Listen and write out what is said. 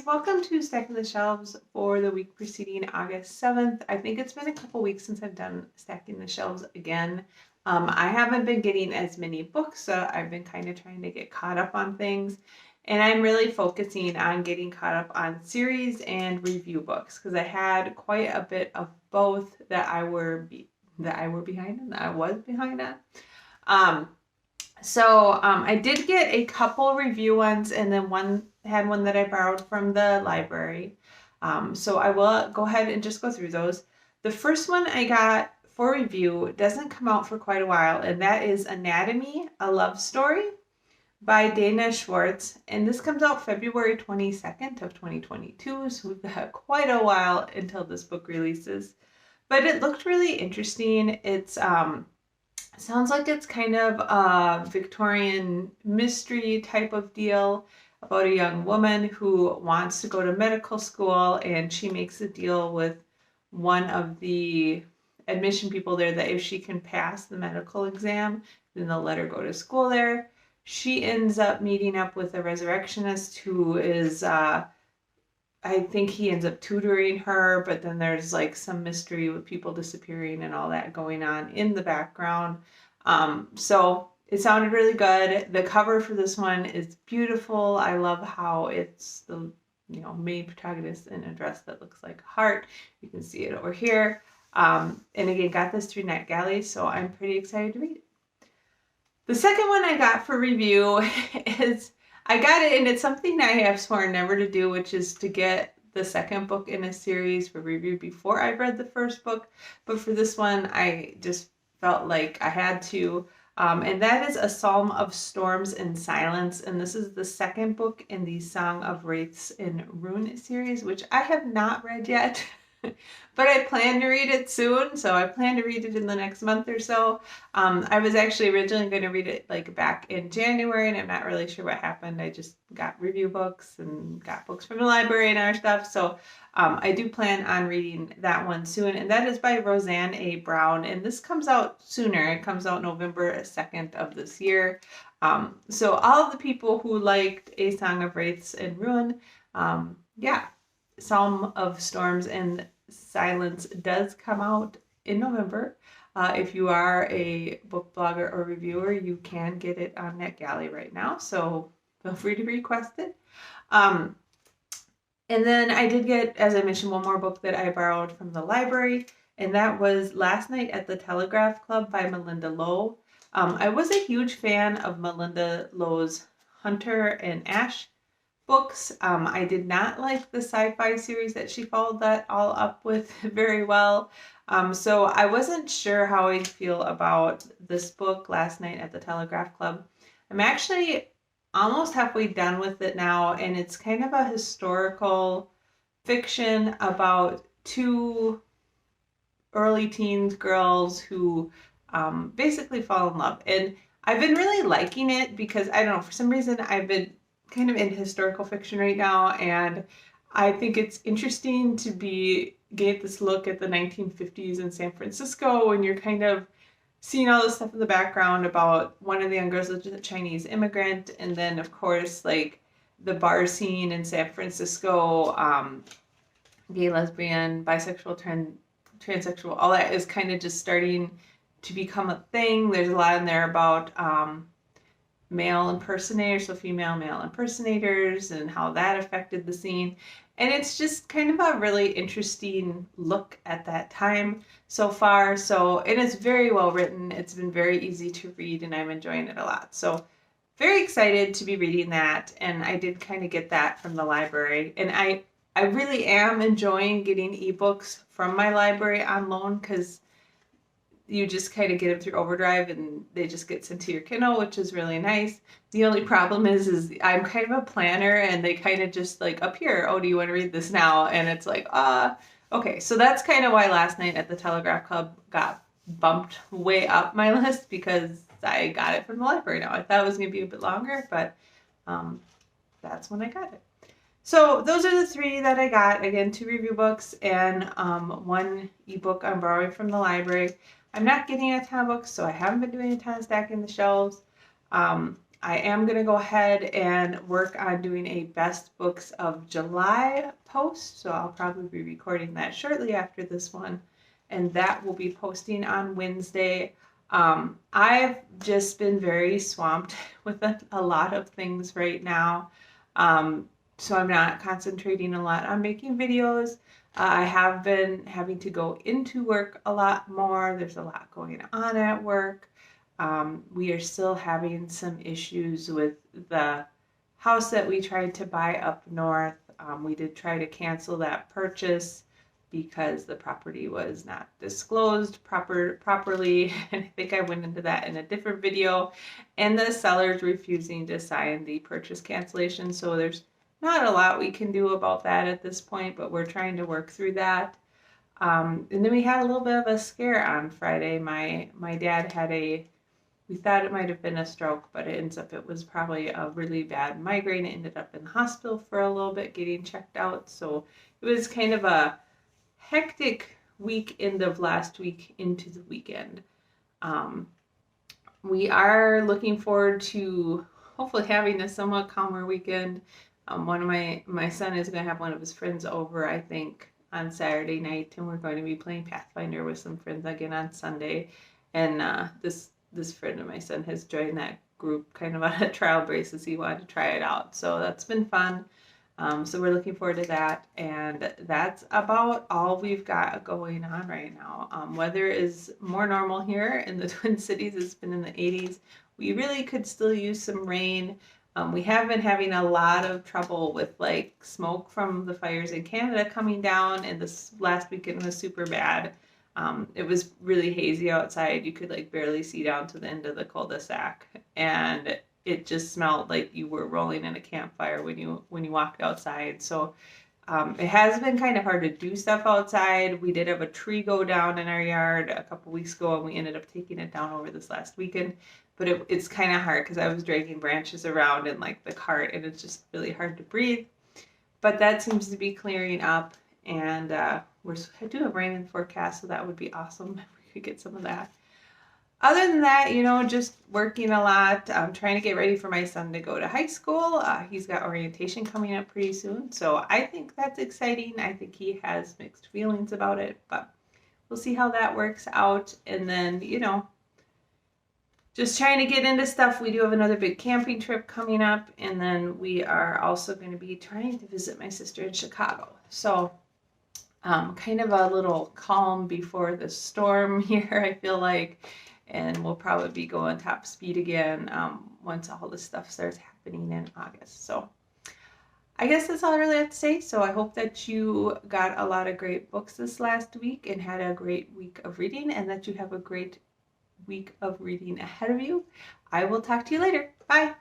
welcome to Stacking the Shelves for the week preceding August 7th. I think it's been a couple weeks since I've done Stacking the Shelves again. I haven't been getting as many books, so I've been kind of trying to get caught up on things. And I'm really focusing on getting caught up on series and review books because I had quite a bit of both that I was behind on. I did get a couple review ones, and then one that I borrowed from the library. So I will go ahead and just go through those. The first one I got for review doesn't come out for quite a while, and that is Anatomy, a Love Story by Dana Schwartz. And this comes out February 22nd of 2022, so we've got quite a while until this book releases. But it looked really interesting. It's sounds like it's kind of a Victorian mystery type of deal about a young woman who wants to go to medical school, and she makes a deal with one of the admission people there that if she can pass the medical exam, then they'll let her go to school there. She ends up meeting up with a resurrectionist who is, I think he ends up tutoring her, but then there's like some mystery with people disappearing and all that going on in the background. So it sounded really good. The cover for this one is beautiful. I love how it's the main protagonist in a dress that looks like a heart. You can see it over here. And again, got this through NetGalley, so I'm pretty excited to read it. The second one I got for review is, I got it, and it's something I have sworn never to do, which is to get the second book in a series for review before I've read the first book. But for this one, I just felt like I had to. And that is A Psalm of Storms and Silence. And this is the second book in the Song of Wraiths and Ruin series, which I have not read yet. But I plan to read it soon, so I plan to read it in the next month or so. I was actually originally going to read it like back in January, and I'm not really sure what happened. I just got review books and got books from the library and other stuff. So I do plan on reading that one soon, and that is by Roseanne A. Brown, and this comes out sooner. It comes out November 2nd of this year. So all of the people who liked A Song of Wraiths and Ruin, Psalm of Storms and Silence does come out in November. If you are a book blogger or reviewer, you can get it on NetGalley right now, so feel free to request it. And then I did get, as I mentioned, one more book that I borrowed from the library, and that was Last Night at the Telegraph Club by Melinda Lowe. I was a huge fan of Melinda Lowe's Hunter and Ash books. I did not like the sci-fi series that she followed that all up with very well. So I wasn't sure how I'd feel about this book, Last Night at the Telegraph Club. I'm actually almost halfway done with it now, and it's kind of a historical fiction about two early teens girls who basically fall in love. And I've been really liking it because, I don't know, for some reason I've been kind of in historical fiction right now, and I think it's interesting to get this look at the 1950s in San Francisco, and you're kind of seeing all this stuff in the background about one of the young girls is a Chinese immigrant, and then of course like the bar scene in San Francisco, gay, lesbian, bisexual, transsexual, all that is kind of just starting to become a thing. There's a lot in there about male impersonators, so female male impersonators, and how that affected the scene. And it's just kind of a really interesting look at that time so far. And it's very well written. It's been very easy to read, and I'm enjoying it a lot. So very excited to be reading that. And I did kind of get that from the library. And I really am enjoying getting ebooks from my library on loan, because you just kind of get them through Overdrive and they just get sent to your Kindle, which is really nice. The only problem is I'm kind of a planner, and they kind of just like up here, oh, do you want to read this now? And it's like, okay. So that's kind of why Last Night at the Telegraph Club got bumped way up my list, because I got it from the library now. I thought it was going to be a bit longer, but that's when I got it. So those are the three that I got. Again, 2 review books and one ebook I'm borrowing from the library. I'm not getting a ton of books, so I haven't been doing a ton of stacking the shelves. I am going to go ahead and work on doing a best books of July post. So I'll probably be recording that shortly after this one. And that will be posting on Wednesday. I've just been very swamped with a lot of things right now. So I'm not concentrating a lot on making videos. I have been having to go into work a lot more. There's a lot going on at work. We are still having some issues with the house that we tried to buy up north. We did try to cancel that purchase because the property was not disclosed properly. And I think I went into that in a different video. And the seller's refusing to sign the purchase cancellation. So there's not a lot we can do about that at this point, but we're trying to work through that. And then we had a little bit of a scare on Friday. My dad had we thought it might have been a stroke, but it ends up it was probably a really bad migraine. It ended up in the hospital for a little bit getting checked out. So it was kind of a hectic week end of last week into the weekend. We are looking forward to hopefully having a somewhat calmer weekend. One of my son is going to have one of his friends over, I think, on Saturday night, and we're going to be playing Pathfinder with some friends again on Sunday. And this friend of my son has joined that group kind of on a trial basis. He wanted to try it out, so that's been fun. So we're looking forward to that, and that's about all we've got going on right now. Weather is more normal here in the Twin Cities. It's been in the 80s. We really could still use some rain. We have been having a lot of trouble with like smoke from the fires in Canada coming down, and this last weekend was super bad. It was really hazy outside. You could like barely see down to the end of the cul-de-sac, and it just smelled like you were rolling in a campfire when you walked outside. So it has been kind of hard to do stuff outside. We did have a tree go down in our yard a couple weeks ago, and we ended up taking it down over this last weekend. But it's kind of hard because I was dragging branches around in like the cart, and it's just really hard to breathe. But that seems to be clearing up, and I do have rain in the forecast, so that would be awesome if we could get some of that. Other than that, just working a lot. I'm trying to get ready for my son to go to high school. He's got orientation coming up pretty soon, so I think that's exciting. I think he has mixed feelings about it, but we'll see how that works out. And then, just trying to get into stuff. We do have another big camping trip coming up, and then we are also going to be trying to visit my sister in Chicago. So kind of a little calm before the storm here, I feel like. And we'll probably be going top speed again once all this stuff starts happening in August. So I guess that's all I really have to say. So I hope that you got a lot of great books this last week and had a great week of reading, and that you have a great week of reading ahead of you. I will talk to you later. Bye.